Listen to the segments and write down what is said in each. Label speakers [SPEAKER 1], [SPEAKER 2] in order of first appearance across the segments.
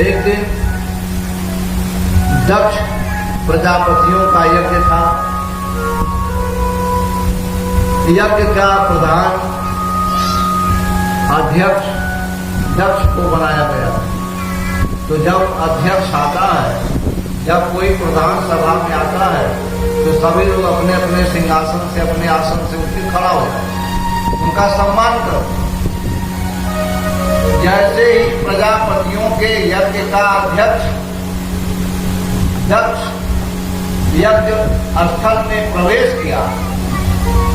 [SPEAKER 1] एक दिन दक्ष प्रजापतियों का यज्ञ था। यज्ञ का प्रधान अध्यक्ष दक्ष को बनाया गया। तो जब अध्यक्ष आता है, जब कोई प्रधान सभा में आता है, तो सभी लोग अपने अपने सिंहासन से, अपने आसन से उठ के खड़ा हो जाए, उनका सम्मान करो। जैसे ही प्रजापतियों के यज्ञ का अध्यक्ष दक्ष यज्ञ स्थल में प्रवेश किया,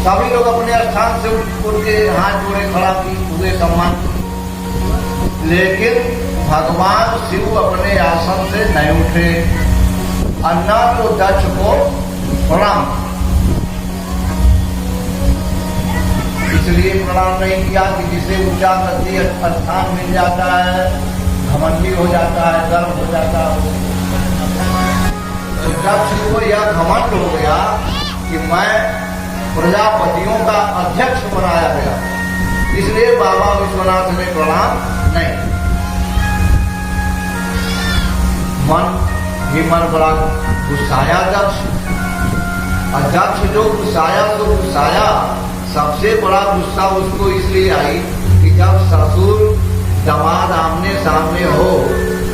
[SPEAKER 1] सभी लोग अपने स्थान से उठ के हाथ जोड़े खड़ा हुए सम्मान। लेकिन भगवान शिव अपने आसन से नहीं उठे, अन्ना तो दक्ष को प्रणाम, इसलिए प्रणाम नहीं किया कि जिसे ऊंचा गति स्थान मिल जाता है, घमंडी हो जाता है, गर्व हो जाता है। तो दक्ष को यह घमंड हो गया कि मैं प्रजापतियों का अध्यक्ष बनाया गया, इसलिए बाबा विश्वनाथ ने प्रणाम नहीं। मन बड़ा गुस्साया दक्ष, और दक्ष जो गुस्साया तो गुस्साया, सबसे बड़ा गुस्सा उसको इसलिए आई कि जब ससुर दामाद आमने सामने हो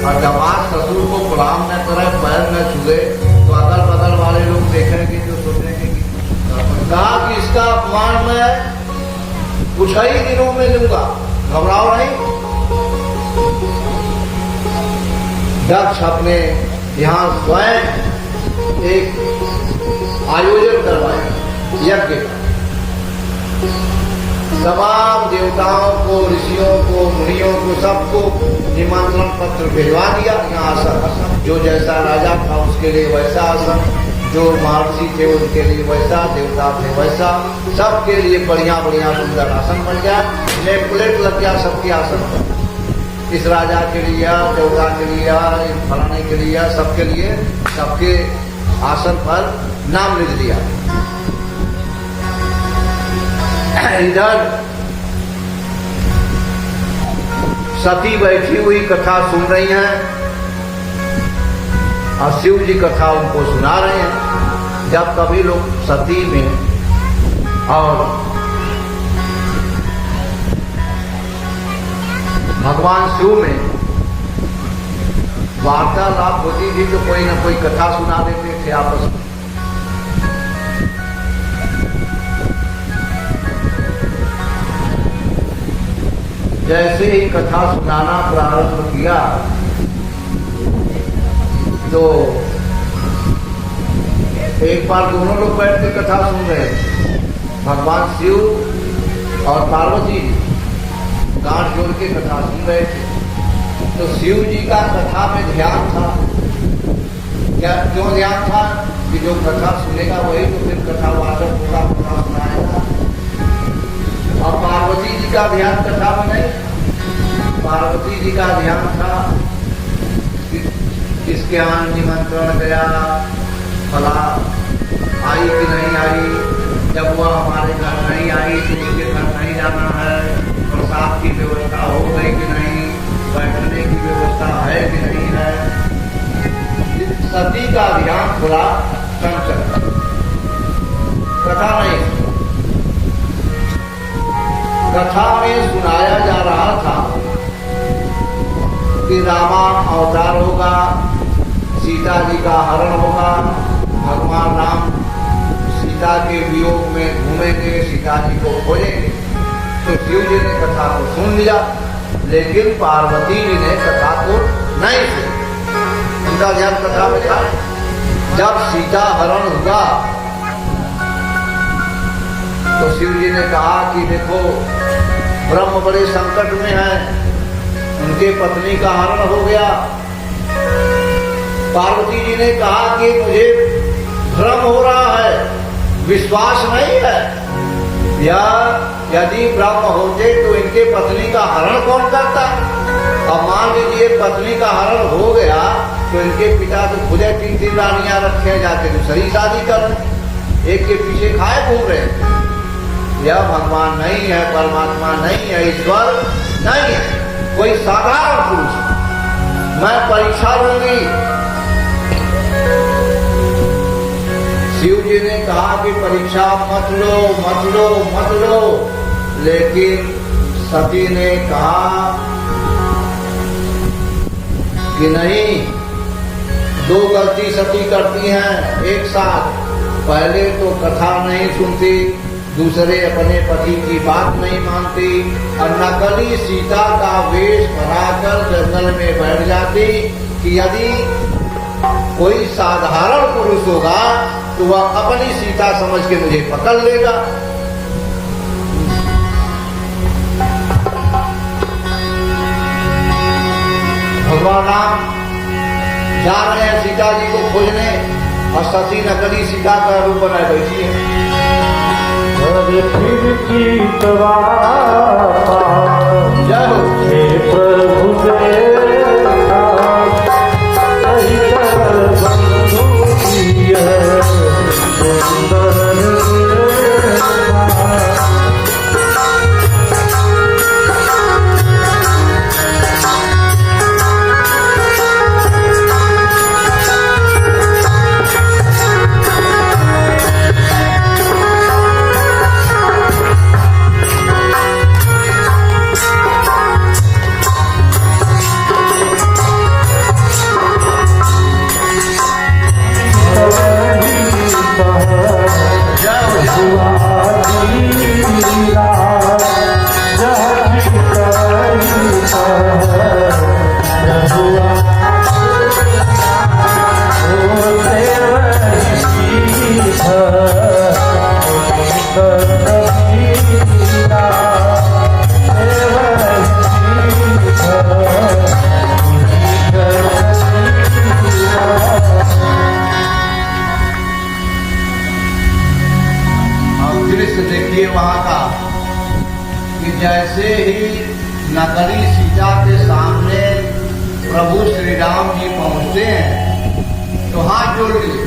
[SPEAKER 1] और दामाद ससुर को प्रणाम न करे, पैर न छुए, तो अगल बगल वाले लोग देखेंगे तो सोचेंगे कि कहा कि इसका अपमान मैं कुछ ही दिनों में लूंगा, घबराओ नहीं। दक्ष अपने यहाँ स्वयं एक आयोजन करवाया यज्ञ का, तमाम देवताओं को, ऋषियों को, मुनियों को, सबको निमंत्रण पत्र भिजवा दिया। यहाँ आसन, जो जैसा राजा था उसके लिए वैसा आसन, जो महर्षि थे उनके लिए वैसा, देवता थे वैसा, सबके लिए बढ़िया बढ़िया सुंदर आसन बन गया। नेम प्लेट लग गया सबके आसन पर, इस राजा के लिए, देवता के लिए, फलाने के लिए, सबके लिए, सबके आसन पर नाम लिख दिया। इधर सती बैठी हुई कथा सुन रही हैं और शिव जी कथा उनको सुना रहे हैं। जब कभी लोग सती में और भगवान शिव में वार्तालाप होती थी तो कोई ना कोई कथा सुना देते थे आपस में। जैसे ही कथा सुनाना प्रारंभ किया तो एक बार दोनों लोग बैठ के कथा सुन रहे थे, भगवान शिव और पार्वती गांठ जोड़ के कथा सुन रहे थे। तो शिव जी का कथा में ध्यान था। क्या क्यों ध्यान था? कि जो कथा सुनेगा वही तो फिर कथा वाचक पूरा पूरा सुनाएगा। और पार्वती जी का ध्यान कथा में नहीं, पार्वती जी का ध्यान था किसके यहाँ निमंत्रण गया, फला आई कि नहीं आई, जब वह हमारे घर नहीं आई तो उसके घर नहीं जाना है, प्रसाद की व्यवस्था हो गई कि नहीं, बैठने की व्यवस्था है कि नहीं है। सती का ध्यान थोड़ा चंचल, कथा नहीं। कथा में सुनाया जा रहा था कि रामा अवतार होगा, सीता जी का हरण होगा, भगवान राम सीता के वियोग में घूमेंगे, सीता जी को खोजेंगे। तो शिव जी ने कथा को सुन लिया, लेकिन पार्वती जी ने कथा को नहीं सुनी। उनका ध्यान कथा में था। जब सीता हरण हुआ तो शिव जी ने कहा कि देखो ब्रह्म बड़े संकट में है, उनके पत्नी का हरण हो गया। पार्वती जी ने कहा कि मुझे भ्रम हो रहा है, विश्वास नहीं है, या यदि ब्रह्म होते तो इनके पत्नी का हरण कौन करता। अब मान लीजिए पत्नी का हरण हो गया तो इनके पिता तो खुद 3-3 रानियां रखे जाते, दूसरी शादी कर, एक के पीछे खाए घूम रहे। यह भगवान नहीं है, परमात्मा नहीं है, ईश्वर नहीं है, कोई साधारण पुरुष मैं परीक्षा लूंगी। शिव जी ने कहा कि परीक्षा मत लो मत लो मत लो, लेकिन सती ने कहा कि नहीं, दो गलती सती करती हैं एक साथ। पहले तो कथा नहीं सुनती, दूसरे अपने पति की बात नहीं मानती और नकली सीता का वेश बनाकर जंगल में बैठ जाती कि यदि कोई साधारण पुरुष होगा तो वह अपनी सीता समझ के मुझे पकड़ लेगा। भगवान राम जा रहे हैं सीता जी को खोजने और सती नकली सीता का रूप बनाए बैठी है। जय हो
[SPEAKER 2] प्रभु
[SPEAKER 1] देखिए वहां का कि जैसे ही नकली सीता के सामने प्रभु श्री राम जी पहुंचते हैं तो हाथ जोड़ लिए,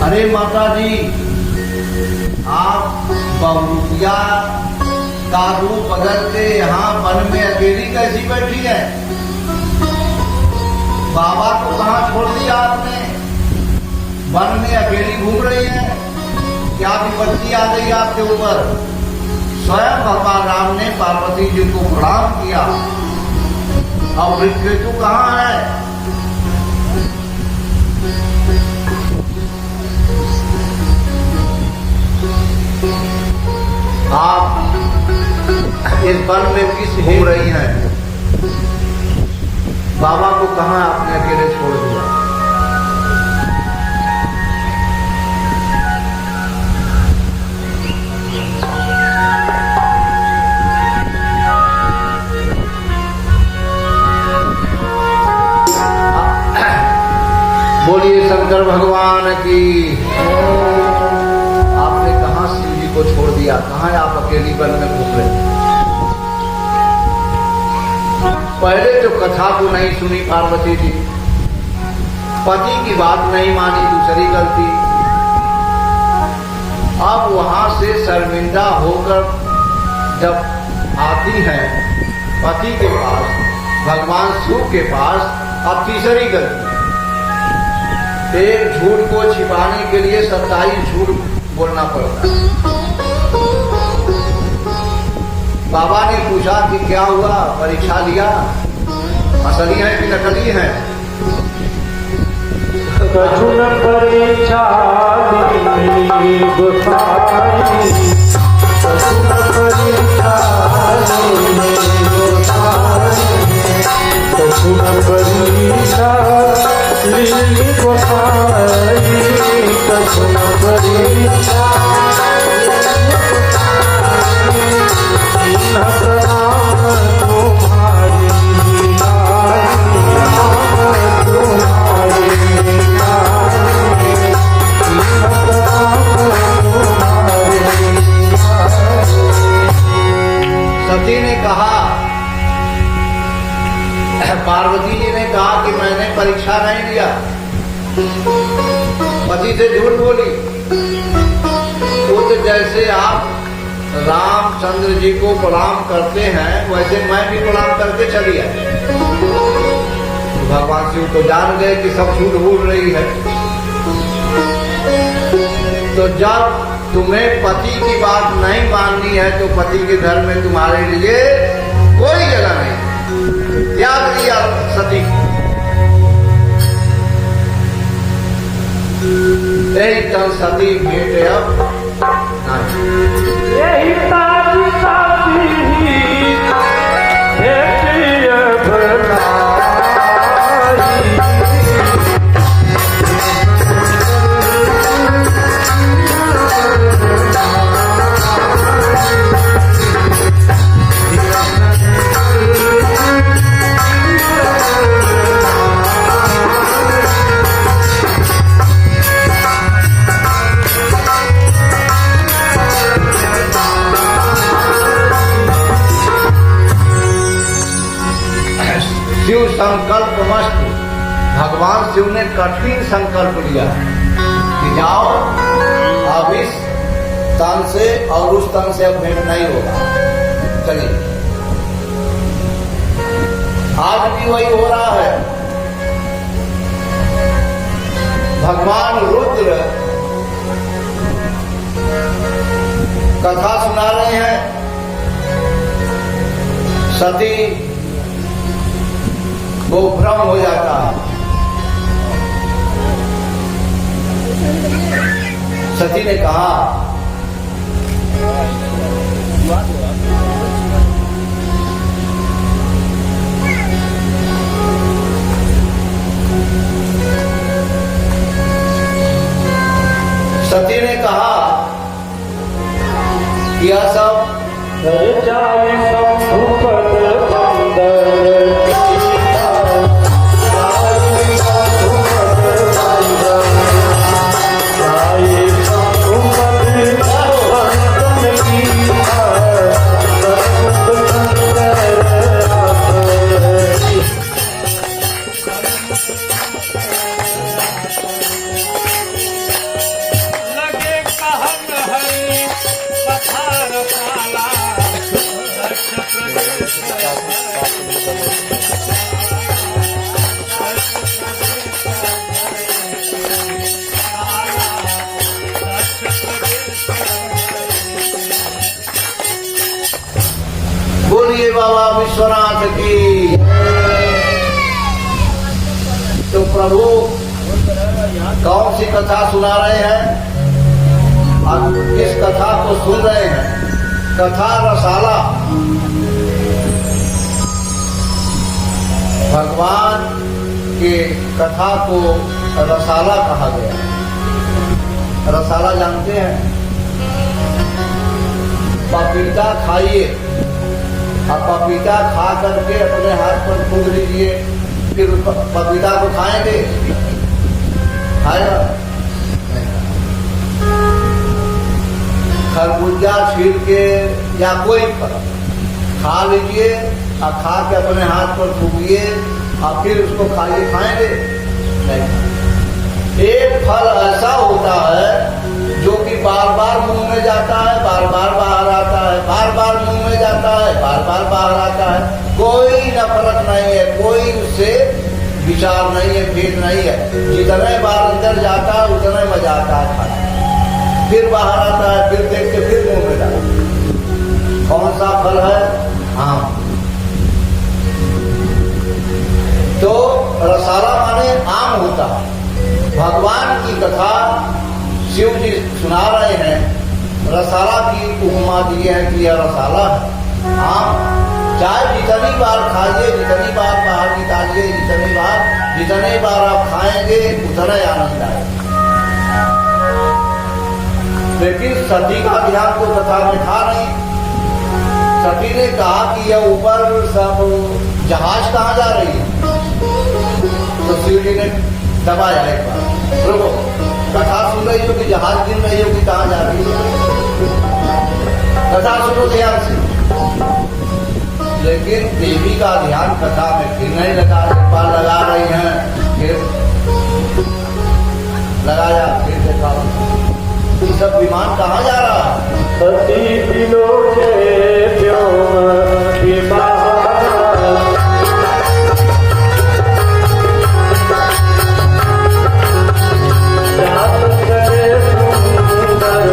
[SPEAKER 1] अरे माता जी आप बहुरूपिया का रूप बदल के यहाँ वन में अकेली कैसी बैठी है? बाबा को कहाँ छोड़ दिया आपने? वन में अकेली घूम रही है, क्या विपत्ति आ गई आपके ऊपर? स्वयं भगवान राम ने पार्वती जी को प्रणाम किया। अब मृत्यु कहाँ है? आप इस वन में किस हो रही हैं? बाबा को कहाँ आपने अकेले छोड़ दिया? बोलिए शंकर भगवान की। आपने कहाँ शिव जी को छोड़ दिया? कहाँ आप अकेली वन में घूम रहे? पहले तो कथा को नहीं सुनी पार्वती जी, पति की बात नहीं मानी, दूसरी गलती। अब वहां से शर्मिंदा होकर जब आती है पति के पास, भगवान शिव के पास, अब तीसरी गलती। एक झूठ को छिपाने के लिए 27 झूठ बोलना पड़ता है। बाबा ने पूछा कि क्या हुआ, परीक्षा लिया, असली है कि नकली है?
[SPEAKER 2] कछुन परीक्षा ली गोसाई, कछुन परीक्षा ली गोसाई, कछुन परीक्षा ली गोसाई, कछुन परीक्षा
[SPEAKER 1] सती ने कहा, पार्वती जी ने कहा कि मैंने परीक्षा नहीं लिया, पति से झूठ बोली। तो जैसे आप रामचंद्र जी को प्रणाम करते हैं वैसे मैं भी प्रणाम करके चली आई। भगवान शिव तो जान गए कि सब झूठ बोल रही है। तो जब तुम्हें पति की बात नहीं माननी है तो पति के घर में तुम्हारे लिए कोई जगह नहीं। त्याग दिया सती। यही तन सती भेंट अब
[SPEAKER 2] यही ताजी साथी भेंट अब नाई।
[SPEAKER 1] शिव संकल्प मस्त। भगवान शिव ने कठिन संकल्प लिया कि जाओ अब इस तन से और उस तन से अब भेंट नहीं होगा। चलिए आज भी वही हो रहा है। भगवान रुद्र कथा सुना रहे हैं। सती वो भ्रम हो जाता है। सती ने कहा कि यह सब बोलिए बाबा विश्वनाथ की। तो प्रभु कौन सी कथा सुना रहे हैं और किस कथा को सुन रहे हैं? कथा रसाला। भगवान के कथा को रसाला कहा गया। रसाला जानते हैं? पपीता खाइए और पपीता खा करके अपने हाथ पर फूंक लीजिए, फिर पपीता को खाएंगे? खाएगा? खरबूजा छील के या कोई फल खा लीजिए और खा के अपने हाथ पर फूकिए और फिर उसको खाइए, खाएंगे? नहीं। एक फल ऐसा होता है जो कि बार बार मुंह में जाता है, बार बार बाहर आता है, बार बार मुंह में जाता है, बार बार बाहर आता है। कोई नफरत नहीं है, कोई उससे विचार नहीं है, भेद नहीं है। जितने बार अंदर जाता है उतने मजा आता है खाना। फिर बाहर आता है, फिर देख के फिर मुंह में डालता है। कौन सा फल है? आम। तो रसाला माने आम होता है। भगवान की कथा शिव जी सुना रहे हैं। रसाला की उपमा दिए हैं कि यह रसाला है, आम। चाहे जितनी बार खाइए, जितनी बार बाहर निकालिए, जितनी बार आप खाएंगे उतना आनंद आएगा। लेकिन सती का ध्यान तो कथा में था नहीं। सती ने कहा कि यह ऊपर सब जहाज कहाँ जा रही है? तो शिव जी ने दबाया एक बार, रुको, कथा सुन रही हो कि जहाज गिन रही हो कि कहाँ जा रही है? कथा सुनो ध्यान से। लेकिन देवी का ध्यान कथा में फिर नहीं लगा। एक बार लगा रही हैं, फिर लगाया, फिर देखा ये सब विमान कहाँ जा रहा है?
[SPEAKER 2] सती बिलोचे व्योम विमान जात करे सुंदर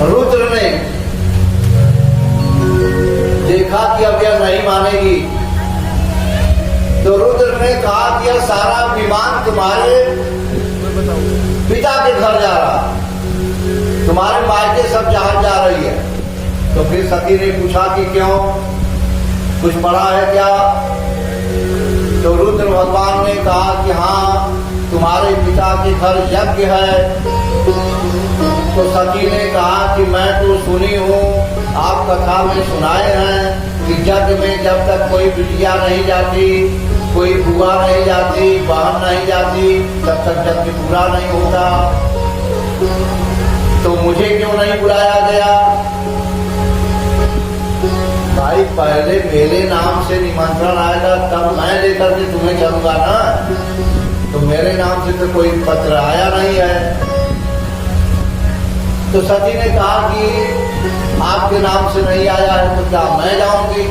[SPEAKER 1] रुद्र ने देखा कि अब यह नहीं मानेगी, तो रुद्र ने कहा कि यह सारा विमान तुम्हारे पिता के घर जा रहा, तुम्हारे मायके सब जहां जा रही है। तो फिर सती ने पूछा कि क्यों, कुछ पड़ा है क्या? तो रुद्र भगवान ने कहा कि हाँ, तुम्हारे पिता के घर यज्ञ है। तो सती ने कहा कि मैं तो सुनी हूँ, आप कथा में सुनाए हैं कि यज्ञ में जब तक कोई बिटिया नहीं जाती, कोई बुआ नहीं जाती, बहन नहीं जाती, तब तक यज्ञ पूरा नहीं होता। तो मुझे क्यों नहीं बुलाया गया? भाई पहले मेरे नाम से निमंत्रण आएगा तब मैं लेकर के तुम्हें चलूंगा ना, तो मेरे नाम से तो कोई पत्र आया नहीं है। तो सती ने कहा कि आपके नाम से नहीं आया है तो क्या मैं जाऊंगी?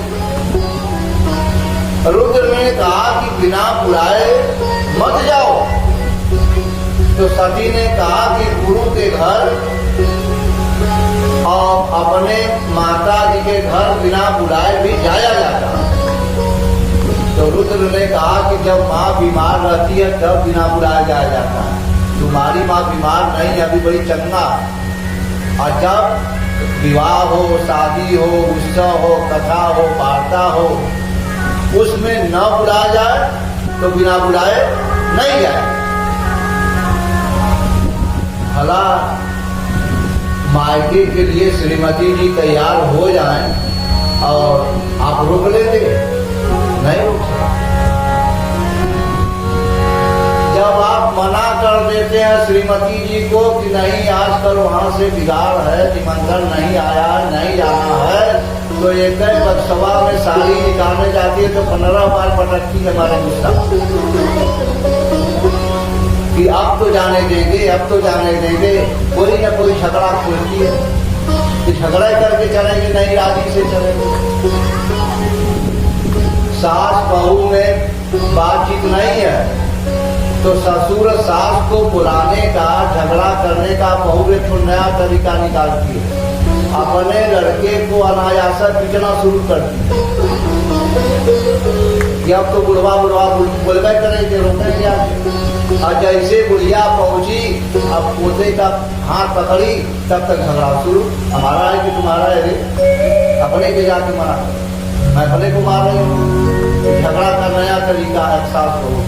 [SPEAKER 1] रुद्र ने कहा कि बिना बुलाए मत जाओ। तो सती ने कहा कि गुरु के घर और अपने माता जी के घर बिना बुलाए भी जाया जाता। तो रुद्र ने कहा कि जब माँ बीमार रहती है तब बिना बुलाया जाया जाता है, तुम्हारी माँ बीमार नहीं है, अभी बड़ी चंगा। और जब विवाह हो, शादी हो, उत्सव हो, कथा हो, वार्ता हो, उसमें न बुलाया जाए तो बिना बुलाए नहीं जाए। भला मायके के लिए श्रीमती जी तैयार हो जाएं और आप रोक लेते? नहीं रोक सकते। जब आप मना कर देते हैं श्रीमती जी को कि नहीं आजकल वहां से बिगाड़ है, निमंत्रण नहीं आया, नहीं जाना है, तो एक लोकसभा में साड़ी निकालने जाती है तो 15 बार पटकती है हमारे गुस्सा कि अब तो जाने देंगे, अब तो जाने देंगे। कोई ना कोई झगड़ा खोलती है कि झगड़ा करके चलेंगे, नहीं राजी से चलेंगे। सास बहू में बातचीत नहीं है तो ससुर सास को बुलाने का, झगड़ा करने का बहू एक नया तरीका निकालती है, अपने लड़के को अनायासा पीटना शुरू करती है कि अब तो बुढ़वा बोलबे करेंगे, रोकेंगे। और जैसे बुढ़िया पहुंची, अब पोते का हाथ पकड़ी, तब तक झगड़ा शुरू, हमारा है कि तुम्हारा है रे, अपने के जाके मना, मैं अपने को मार रही हूँ। झगड़ा का नया तरीका है सास बहू।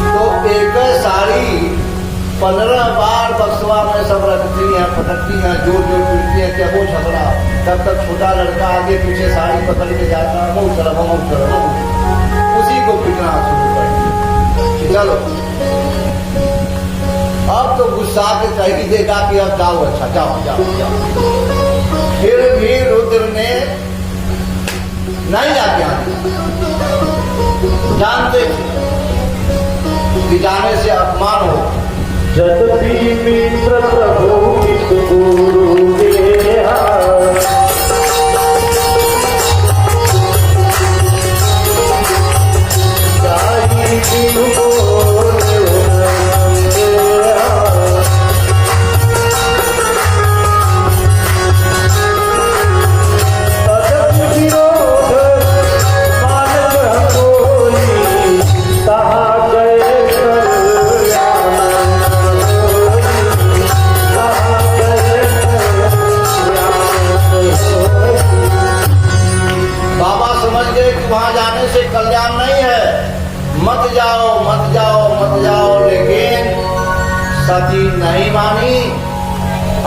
[SPEAKER 1] तो एक साड़ी 15 बार बक्सवा में सब रखती हैं, पटकती हैं, जोर जोर पीटती हैं, क्या वो झगड़ा। तब तक छोटा लड़का आगे पीछे साड़ी पकड़ के जाता है, मुँह चलो, उसी को पीटना शुरू कर। चलो अब तो गुस्सा के कह ही देगा कि अब जाओ, अच्छा जाओ जाओ जाओ। फिर भी रुद्र ने नहीं जाते आते, जानते कि जाने से अपमान हो।
[SPEAKER 2] जदपि मित्र प्रभु गुरु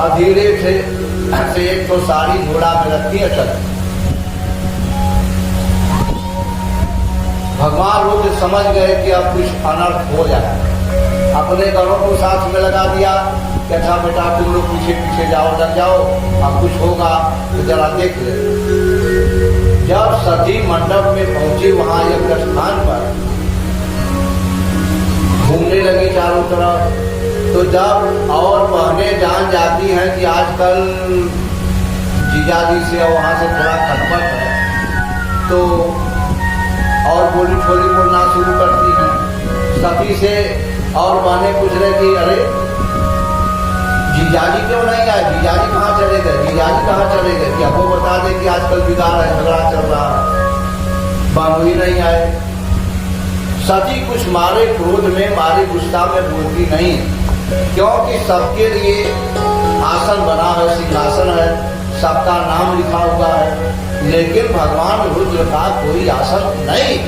[SPEAKER 1] और धीरे से एक तो साड़ी घोड़ा में रखी है चल। भगवान रुद्र समझ गए कि अब कुछ अनर्थ हो जाए, अपने गणों को साथ में लगा दिया कि अच्छा बेटा तुम लोग पीछे पीछे जाओ, डर जाओ, अब कुछ होगा तो जरा देख ले। जब सती मंडप में पहुंची वहां यज्ञ स्थान पर घूमने लगी चारों तरफ, तो जब और बहनें जान जाती हैं कि आजकल जीजाजी से वहां से थोड़ा खटपट है, तो और बोली छोली बोलना शुरू करती हैं। सती से और बहनें पूछ रहे कि अरे जीजाजी क्यों नहीं आए, जीजाजी कहाँ चले गए, जीजाजी कहाँ चले गए, कि वो बता दे कि आजकल बिगाड़ है, झगड़ा चल रहा है, बाबू ही नहीं आए। सती कुछ मारे क्रोध में, मारे गुस्सा में बोलती नहीं, क्योंकि सबके लिए आसन बना है, सिंहासन है, सबका नाम लिखा हुआ है, लेकिन भगवान रुद्र का कोई आसन नहीं।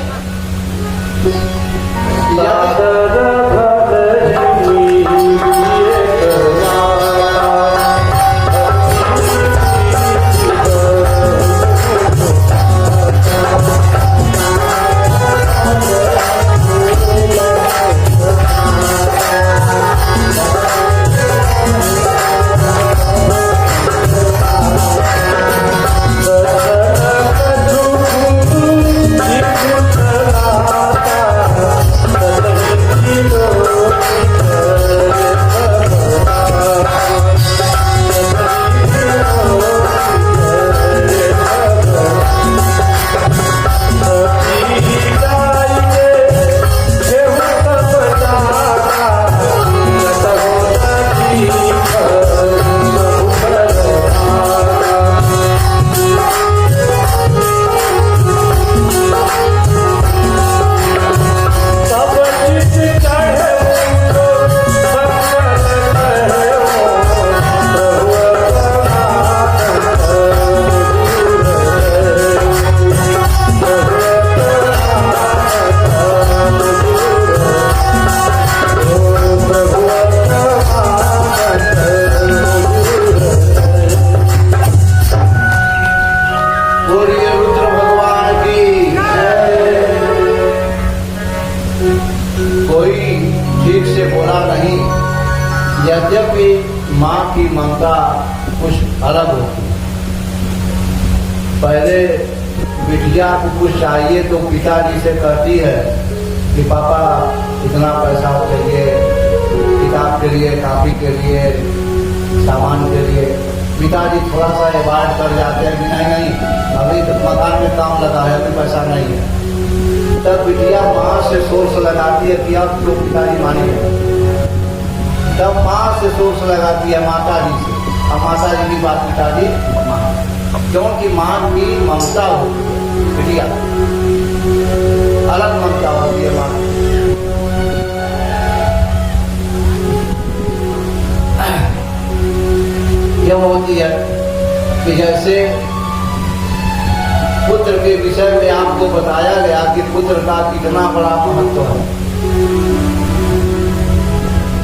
[SPEAKER 1] यद्यपि माँ की ममता कुछ अलग होती है। पहले बिटिया को कुछ चाहिए तो पिताजी से कहती है कि पापा इतना पैसा चाहिए, किताब के लिए, कापी के लिए, सामान के लिए। पिताजी थोड़ा सा एवार्ड कर जाते हैं कि नहीं अभी तो मकान में काम लगा है, अभी पैसा नहीं है। तब बिटिया माँ से सोर्स लगाती है कि अब तो पिताजी मानेंगे, तब माँ से सोर्स लगाती है माता जी से, और माता जी की बात पिताजी माँ, क्योंकि माँ की ममता होती है, बिटिया अलग ममता होती है माँ। यह होती है कि जैसे पुत्र के विषय में आपको बताया गया कि पुत्र का कितना बड़ा महत्व है।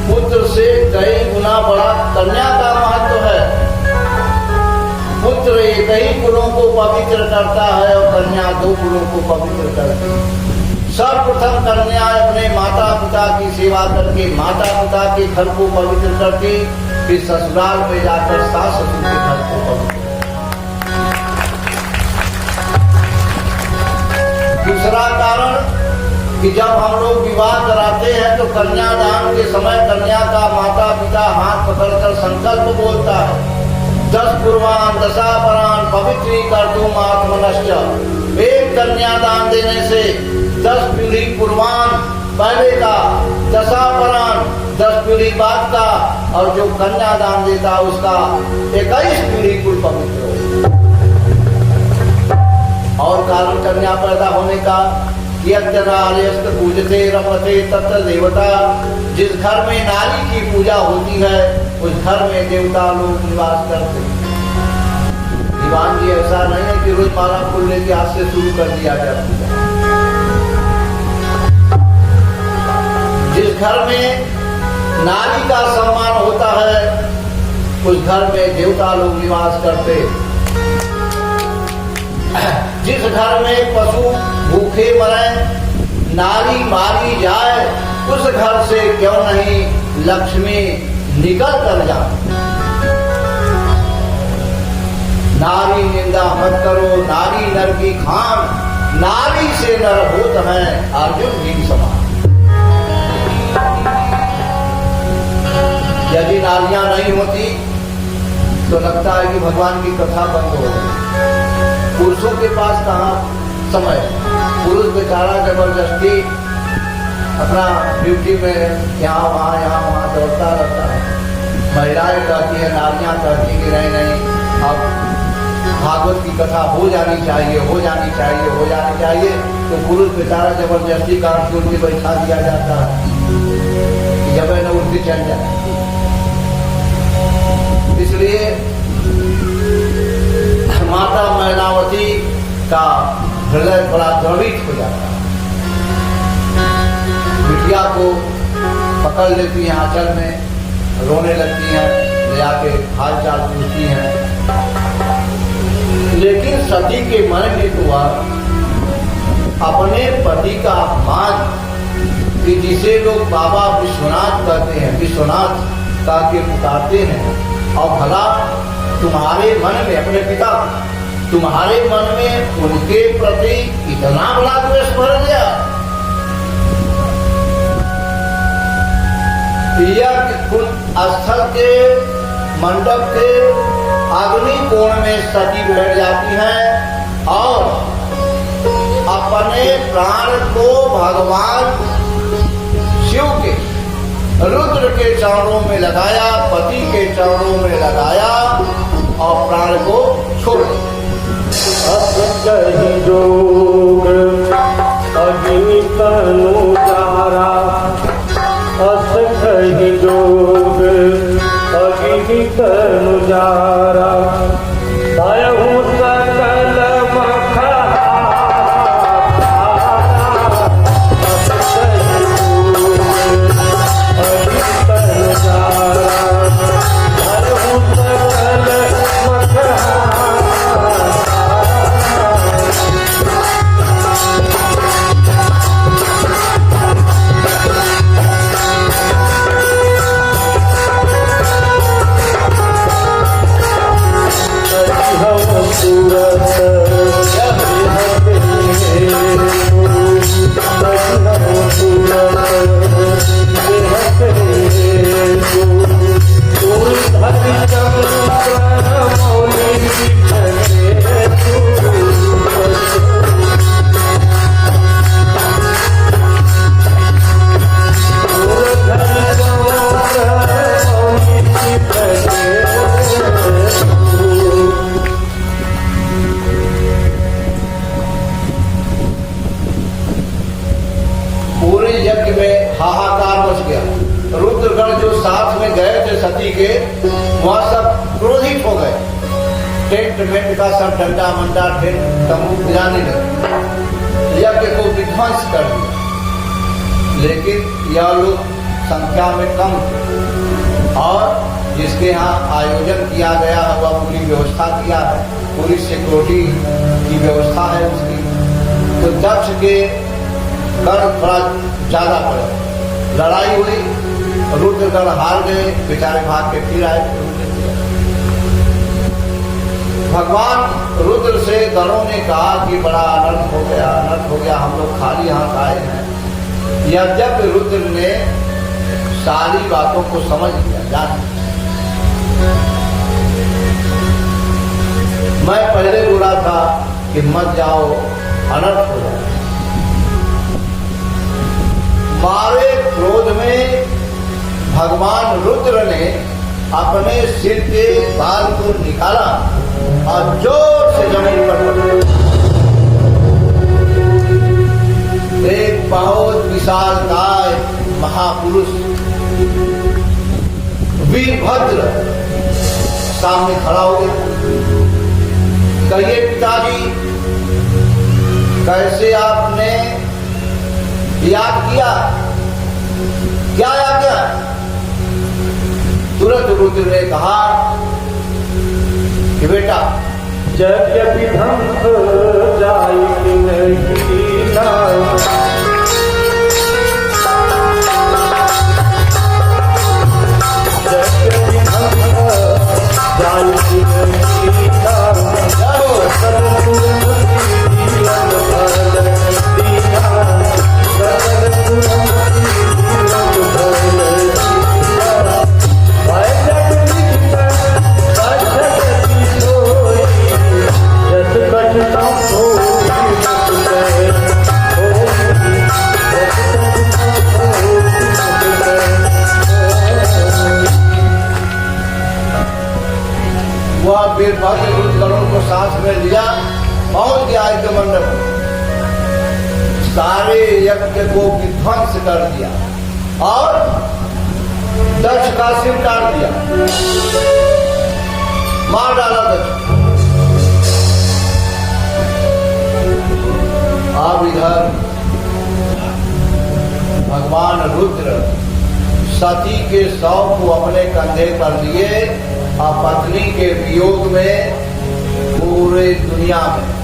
[SPEAKER 1] पुत्र से कई गुना बड़ा कन्या का महत्व है। पुत्र एक ही गुणों को पवित्र करता है और कन्या दो गुणों को पवित्र करती है। सर्वप्रथम कन्या अपने माता पिता की सेवा करके माता पिता के घर को पवित्र करती, फिर ससुराल में जाकर सास ससुर के घर को पवित्र। दूसरा कारण कि जब हम लोग विवाह कराते हैं तो कन्यादान के समय कन्या का माता पिता हाथ पकड़कर संकल्प बोलता है, 10 पूर्वान दशापरान पवित्री कर्तुम आत्मनश्च। एक कन्यादान देने से 10 पीढ़ी पूर्वान पहले का, दशापरान 10 पीढ़ी बाद का, और जो कन्यादान देता उसका 21 पीढ़ी कुल पवित्र हो। और कारण कन्या पैदा होने का पूजते रमते तत्र देवता। जिस घर में नारी की पूजा होती है उस घर में देवता लोग निवास करते हैं। दीवान जी ऐसा नहीं है कि रोज माला फूल लेके आज से शुरू कर दिया जाए पूजा। जिस घर में नारी का सम्मान होता है उस घर में देवता लोग निवास करते। जिस घर में पशु भूखे मरे, नारी मारी जाए, उस घर से क्यों नहीं लक्ष्मी निकल कर जाए। नारी निंदा मत करो, नारी नर की खान, नारी से नर होत है अर्जुन भीम समान। यदि नारियां नहीं होती तो लगता है कि भगवान की कथा बंद हो गई। पुरुषों के पास कहाँ समय, पुरुष बेचारा जबरदस्ती अपना ड्यूटी में यहाँ वहाँ दौड़ता रहता है। महिलाएं कहती है, नारियां कहती कि नहीं अब भागवत की कथा हो जानी चाहिए, हो जानी चाहिए, हो जानी चाहिए। तो पुरुष बेचारा जबरदस्ती काट के उनके बैठा दिया जाता है कि जब है न उनकी चल जाए। इसलिए माता मैनावती का हृदय बड़ा द्रवित हो जाता है। बिटिया को पकड़ लेती हैं आंचल में, रोने लगती हैं, ले आके हाल चाल पूछती हैं। लेकिन सती के मन में हुआ अपने पति का अपमान, कि जिसे लोग बाबा विश्वनाथ कहते हैं, विश्वनाथ का के पुकारते हैं, और भला तुम्हारे मन में, अपने पिता तुम्हारे मन में उनके प्रति इतना बड़ा द्वेष भर गया। स्थल के मंडप के अग्नि कोण में सती बैठ जाती हैं और अपने प्राण को भगवान शिव के, रुद्र के चरणों में लगाया, पति के चरणों में लगाया और प्राण को छोड़ दिया।
[SPEAKER 2] असकहि जोग अग्नि तनु जारा, असकहि जोग अग्नि तनु जारा, भयहु सकल मखहारा, असकहि जोग अग्नि तनु जारा, भयहु सकल मखहारा।
[SPEAKER 1] वह सब क्रोधित हो गए, टेंट मेंट का सब डंडा मंडा टेंट तंबू गिराने लगे, यज्ञ को विध्वंस कर दिया। लेकिन यह लोग संख्या में कम थे और जिसके यहाँ आयोजन किया गया है वह पूरी व्यवस्था किया है, पूरी सिक्योरिटी की व्यवस्था है उसकी। तो दक्ष के कर थोड़ा ज्यादा पड़े, लड़ाई हुई, रुद्रगढ़ हार गए, बेचारे भाग के फिर आए। भगवान रुद्र से गणों ने कहा कि बड़ा अनर्थ हो गया, अनर्थ हो गया, हम लोग खाली हाथ आए हैं। यद्यपि रुद्र ने सारी बातों को समझ लिया, जान मैं पहले बोला था कि मत जाओ, अनर्थ हो जाए। मारे क्रोध में भगवान रुद्र ने अपने सिर के बाल को निकाला और जोर से जमीन पर पड़ा। एक बहुत विशालकाय महापुरुष वीरभद्र सामने खड़ा हो गया। कहिए पिताजी, कैसे आपने याद किया? क्या याद किया? तुरंत रुद्र ने कहा कि बेटा
[SPEAKER 2] यद्यपि ध्वंस जाय कीना यद्यपि ध्वंस जाय कीना
[SPEAKER 1] वह वीरभद्र रुद्रगणों को सांस में लिया, पहुंच गया यज्ञ मंडप, सारे यज्ञ को विध्वंस कर दिया और दक्ष का सिर काट दिया, मार डाला दक्ष। अब इधर भगवान रुद्र सती के शव को अपने कंधे पर लिए और पत्नी के वियोग में पूरे दुनिया में